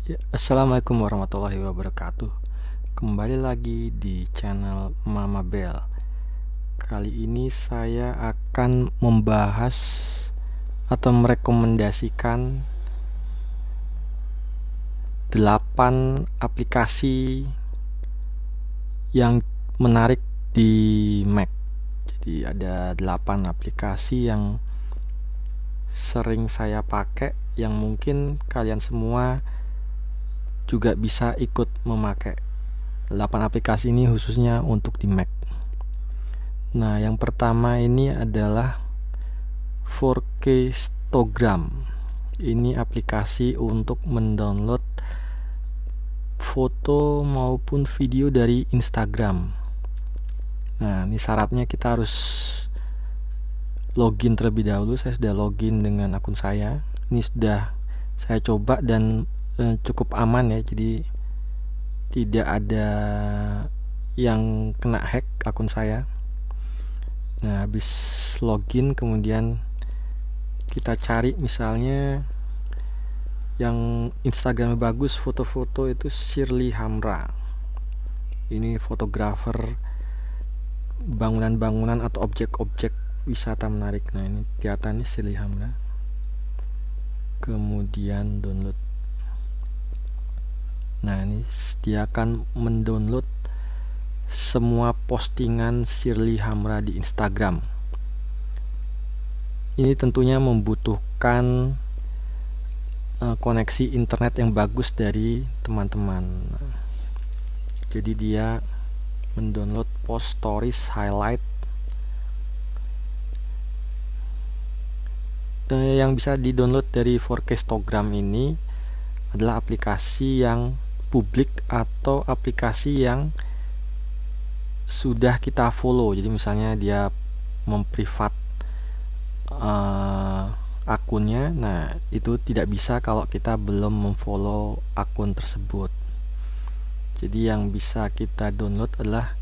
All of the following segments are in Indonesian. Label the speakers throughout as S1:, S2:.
S1: Ya, Assalamualaikum warahmatullahi wabarakatuh. Kembali lagi di channel Mama Bell. Kali ini saya akan membahas atau merekomendasikan 8 aplikasi yang menarik di Mac. Jadi ada 8 aplikasi yang sering saya pakai, yang mungkin kalian semua juga bisa ikut memakai. 8 aplikasi ini khususnya untuk di Mac. Nah, yang pertama ini adalah 4K Stogram. Ini aplikasi untuk mendownload foto maupun video dari Instagram. Nah, ini syaratnya kita harus login terlebih dahulu. Saya sudah login dengan akun saya. Ini sudah saya coba dan cukup aman ya. Jadi tidak ada yang kena hack akun saya. Nah, habis login kemudian kita cari misalnya yang Instagramnya bagus, foto-foto itu Shirley Hamra. Ini fotografer bangunan-bangunan atau objek-objek wisata menarik. Nah, ini kelihatannya Shirley Hamra. Kemudian download. Nah, ini dia akan mendownload semua postingan Shirley Hamra di Instagram. Ini tentunya membutuhkan koneksi internet yang bagus dari teman-teman. Jadi dia mendownload post stories highlight yang bisa di-download dari 4K Stogram ini adalah aplikasi yang publik atau aplikasi yang sudah kita follow. Jadi misalnya dia memprivat akunnya, nah itu tidak bisa kalau kita belum memfollow akun tersebut. Jadi yang bisa kita download adalah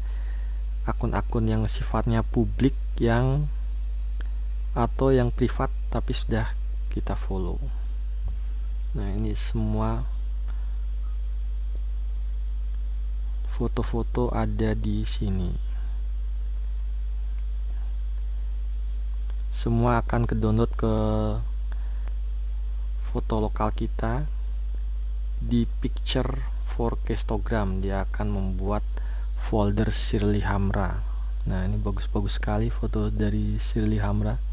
S1: akun-akun yang sifatnya publik yang atau yang privat tapi sudah kita follow. Nah, ini semua foto-foto ada di sini. Semua akan ke-download ke foto lokal kita di picture 4K Stogram. Dia akan membuat folder Shirley Hamra. Nah, ini bagus-bagus sekali foto dari Shirley Hamra.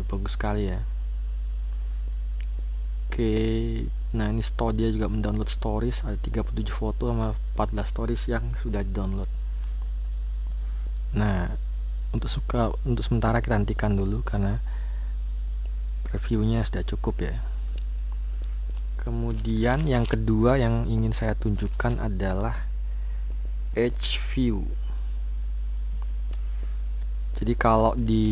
S1: Bagus sekali ya. Oke, nah ini dia juga mendownload stories, ada 37 foto sama 14 stories yang sudah di-download. Nah, untuk sementara kita hentikan dulu karena previewnya sudah cukup ya. Kemudian yang kedua yang ingin saya tunjukkan adalah Edge View. Jadi kalau di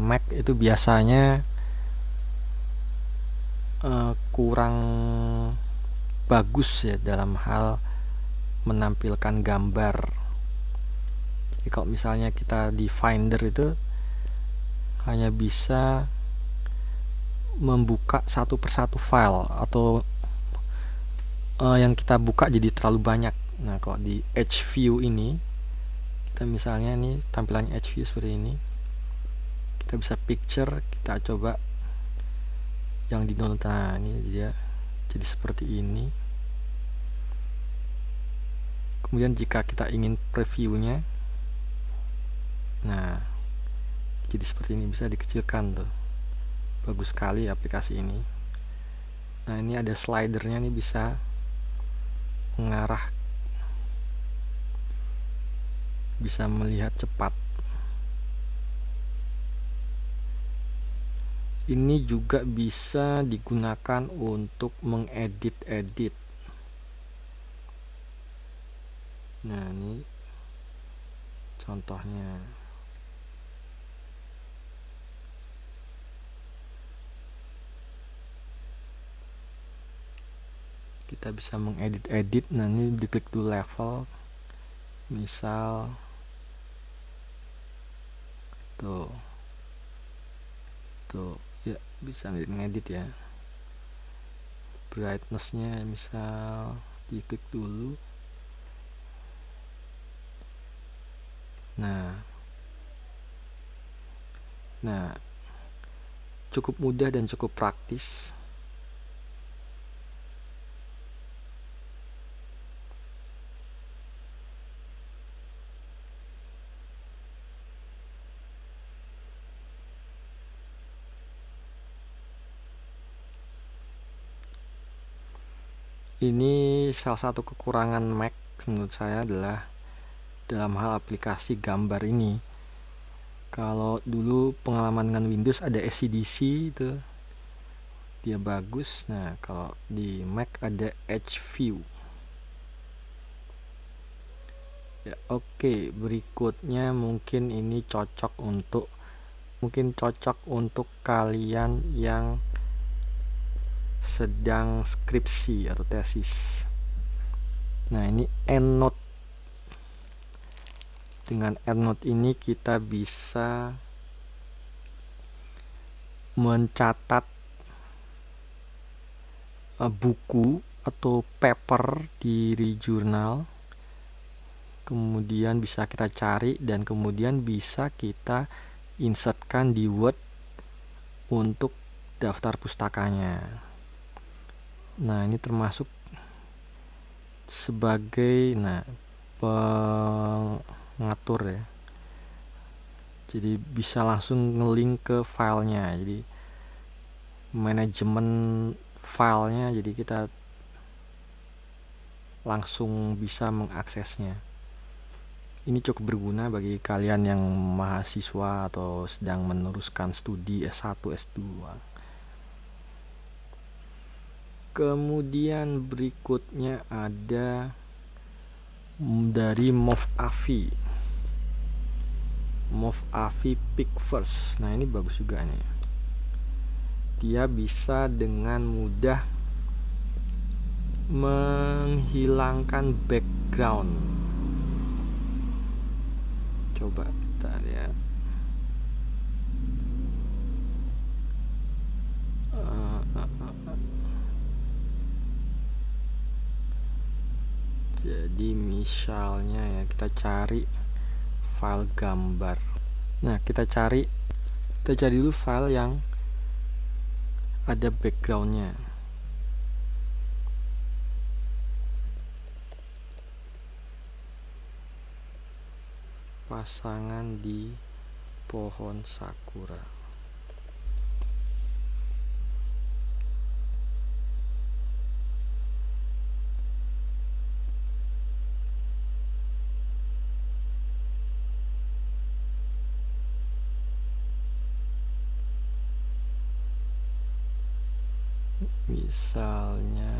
S1: Mac itu biasanya kurang bagus ya dalam hal menampilkan gambar. Jadi kalau misalnya kita di Finder itu hanya bisa membuka satu persatu file atau yang kita buka jadi terlalu banyak. Nah, kalau di Edge View ini kita misalnya nih tampilannya Edge View seperti ini, kita bisa picture, kita coba yang di download. Nah, ini dia jadi seperti ini. Kemudian jika kita ingin previewnya, nah jadi seperti ini, bisa dikecilkan tuh. Bagus sekali aplikasi ini. Nah, ini ada slidernya nih, bisa mengarah, bisa melihat cepat. Ini juga bisa digunakan untuk mengedit-edit. Nah, ini contohnya. kita bisa mengedit. Nah, ini diklik dulu level, misal tuh ya, bisa ngedit ya. Brightness-nya misal diklik dulu. Nah, cukup mudah dan cukup praktis. Ini salah satu kekurangan Mac menurut saya adalah dalam hal aplikasi gambar ini. Kalau dulu pengalaman dengan Windows ada SCDC itu dia bagus. Nah, kalau di Mac ada Edge View. Ya, oke, berikutnya mungkin ini cocok untuk kalian yang sedang skripsi atau tesis. Nah, ini EndNote. Dengan EndNote ini kita bisa mencatat buku atau paper di jurnal, kemudian bisa kita cari dan kemudian bisa kita insertkan di Word untuk daftar pustakanya. Nah, ini termasuk sebagai pengatur ya. Jadi bisa langsung ngelink ke filenya. Jadi manajemen filenya, jadi kita langsung bisa mengaksesnya. Ini cukup berguna bagi kalian yang mahasiswa atau sedang meneruskan studi S1, S2. Kemudian berikutnya ada dari Movavi Pick First. Nah, ini bagus juga nih. Dia bisa dengan mudah menghilangkan background. Coba kita lihat. Jadi misalnya ya, kita cari file gambar. Nah, kita cari dulu file yang ada backgroundnya. Pasangan di pohon sakura. Misalnya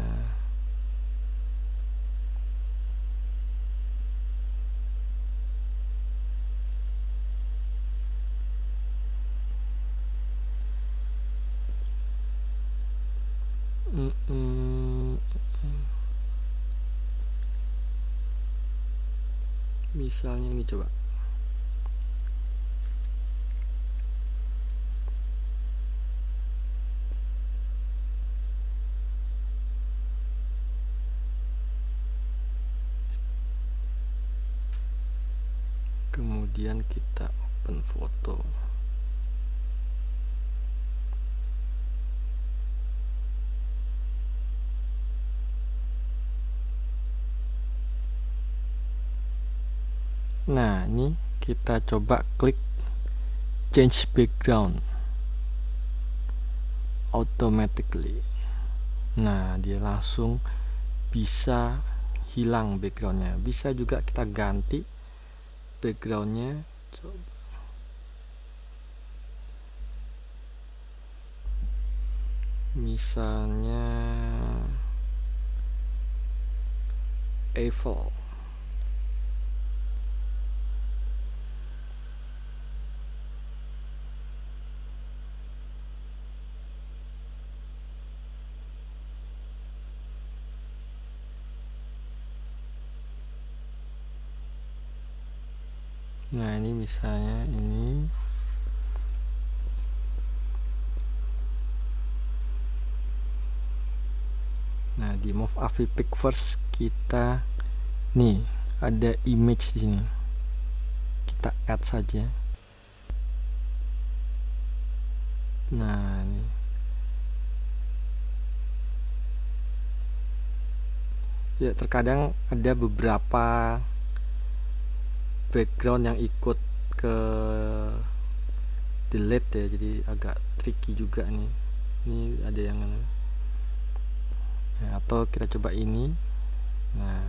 S1: misalnya ini, coba. Kemudian kita open foto. Nah, ini kita coba klik change background automatically. Nah, dia langsung bisa hilang backgroundnya. Bisa juga kita ganti backgroundnya. Coba. Misalnya Eiffel. Nah ini misalnya ini. Nah di Move AV Pick First kita nih ada image di sini, kita add saja. Nah ini ya, terkadang ada beberapa background yang ikut ke delete ya, jadi agak tricky juga nih. Ini ada yang nah, atau kita coba ini. Nah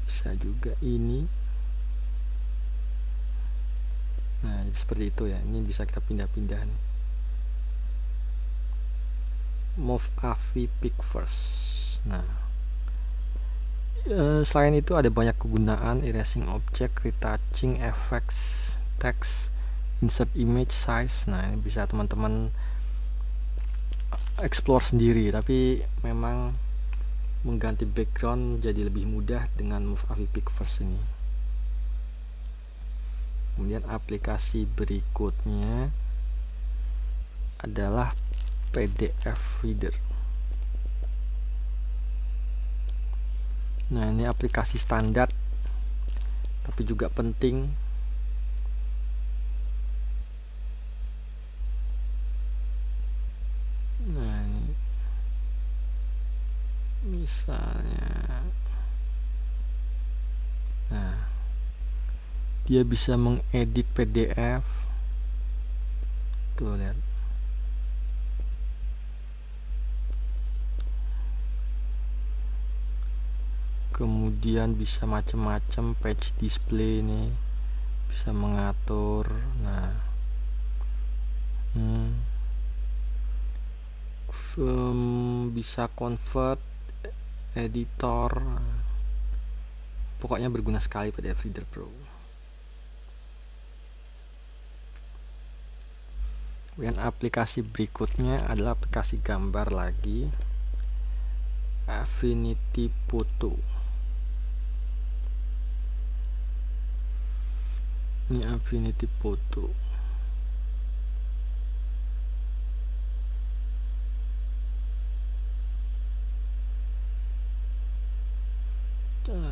S1: bisa juga ini. Nah jadi seperti itu ya, ini bisa kita pindah-pindah nih. Move AV Pick First. Nah selain itu ada banyak kegunaan: erasing object, retouching, effects, text, insert image, size. Nah ini bisa teman-teman explore sendiri, tapi memang mengganti background jadi lebih mudah dengan Move AV Pick First ini. Kemudian aplikasi berikutnya adalah PDF Reader. Nah ini aplikasi standar tapi juga penting. Nah ini misalnya, nah dia bisa mengedit PDF tuh, lihat. Kemudian bisa macam-macam page display nih, bisa mengatur. Nah bisa convert, editor, pokoknya berguna sekali PDF Reader Pro. Kemudian aplikasi berikutnya adalah aplikasi gambar lagi, Affinity Photo. Ini Affinity Photo.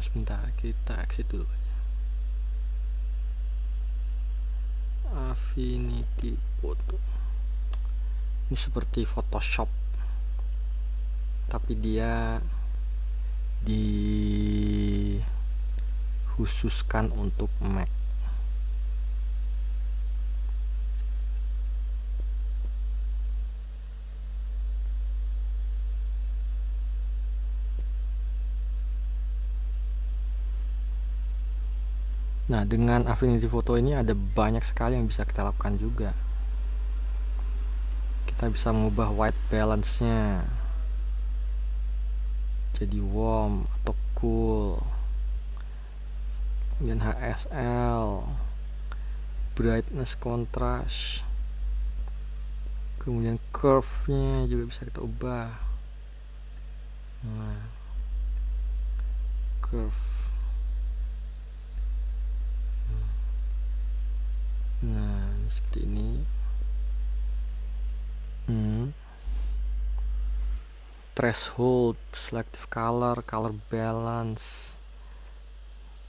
S1: Sebentar, kita exit dulu aja. Affinity Photo ini seperti Photoshop, tapi dia dikhususkan untuk Mac. Nah dengan Affinity Photo ini ada banyak sekali yang bisa kita lakukan juga. Kita bisa mengubah white balance nya jadi warm atau cool, kemudian HSL, brightness, contrast, kemudian curve nya juga bisa kita ubah. Nah curve, nah seperti ini. Threshold, selective color, color balance.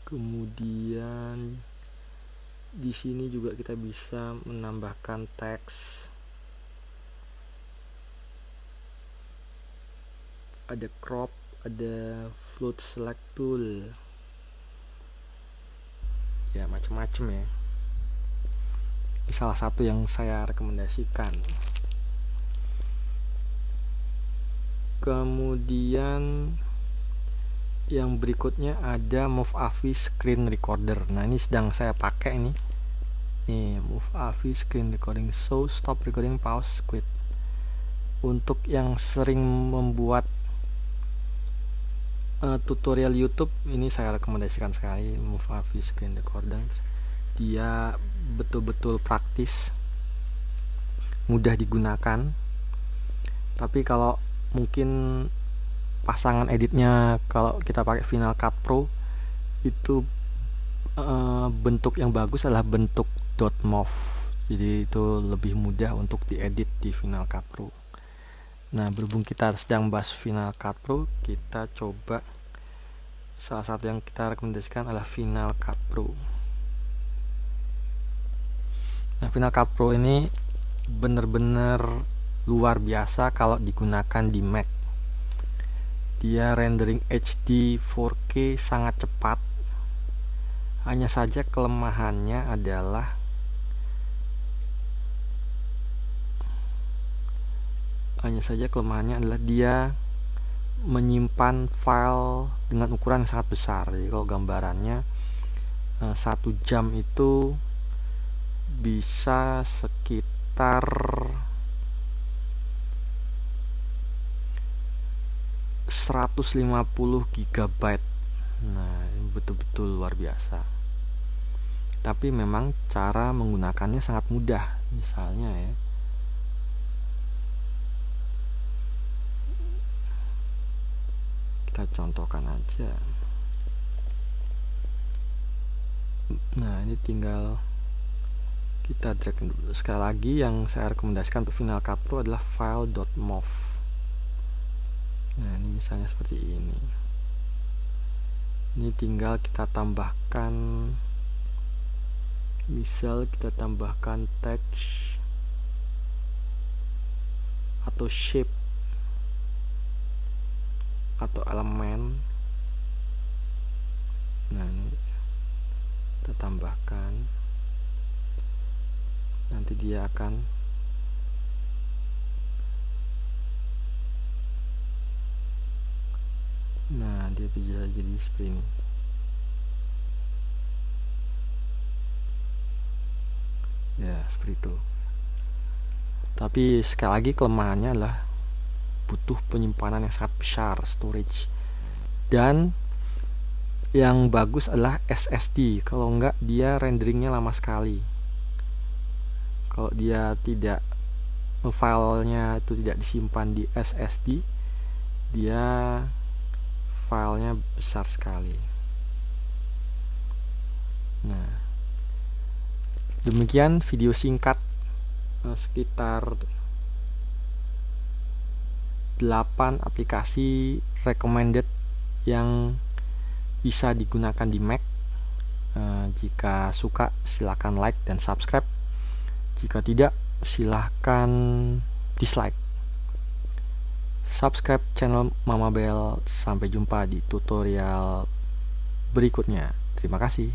S1: Kemudian di sini juga kita bisa menambahkan teks. Ada crop, ada float select tool. Ya macam-macam ya. Ini salah satu yang saya rekomendasikan. Kemudian yang berikutnya ada Move AV Screen Recorder. Nah ini sedang saya pakai ini. Nih Move AV Screen Recording, show, stop recording, pause, quit. Untuk yang sering membuat tutorial YouTube, ini saya rekomendasikan sekali Move AV Screen Recorder. Dia betul-betul praktis, mudah digunakan. Tapi kalau mungkin pasangan editnya kalau kita pakai Final Cut Pro itu bentuk yang bagus adalah bentuk .mov. Jadi itu lebih mudah untuk diedit di Final Cut Pro. Nah, berhubung kita sedang bahas Final Cut Pro, kita coba salah satu yang kita rekomendasikan adalah Final Cut Pro. Nah, Final Cut Pro ini bener-bener luar biasa kalau digunakan di Mac. Dia rendering HD 4K sangat cepat. Hanya saja kelemahannya adalah dia menyimpan file dengan ukuran yang sangat besar. Jadi kalau gambarannya 1 jam itu bisa sekitar 150 GB. Nah, ini betul-betul luar biasa. Tapi memang cara menggunakannya sangat mudah. Misalnya ya, kita contohkan aja. Nah, ini tinggal kita drag dulu. Sekali lagi, yang saya rekomendasikan untuk Final Cut Pro adalah file.mov. Nah, ini misalnya seperti ini. Ini tinggal kita tambahkan, misal kita tambahkan teks atau shape atau elemen. Nah, ini kita tambahkan, nanti dia akan dia bisa jadi seperti ini. Ya, seperti itu. Tapi sekali lagi kelemahannya adalah butuh penyimpanan yang sangat besar, storage. Dan yang bagus adalah SSD. Kalau enggak, dia renderingnya lama sekali. Kalau dia tidak, filenya itu tidak disimpan di SSD, dia filenya besar sekali. Nah, demikian video singkat sekitar 8 aplikasi recommended yang bisa digunakan di Mac. Jika suka silahkan like dan subscribe. Jika tidak, silahkan dislike. Subscribe channel Mama Bell. Sampai jumpa di tutorial berikutnya. Terima kasih.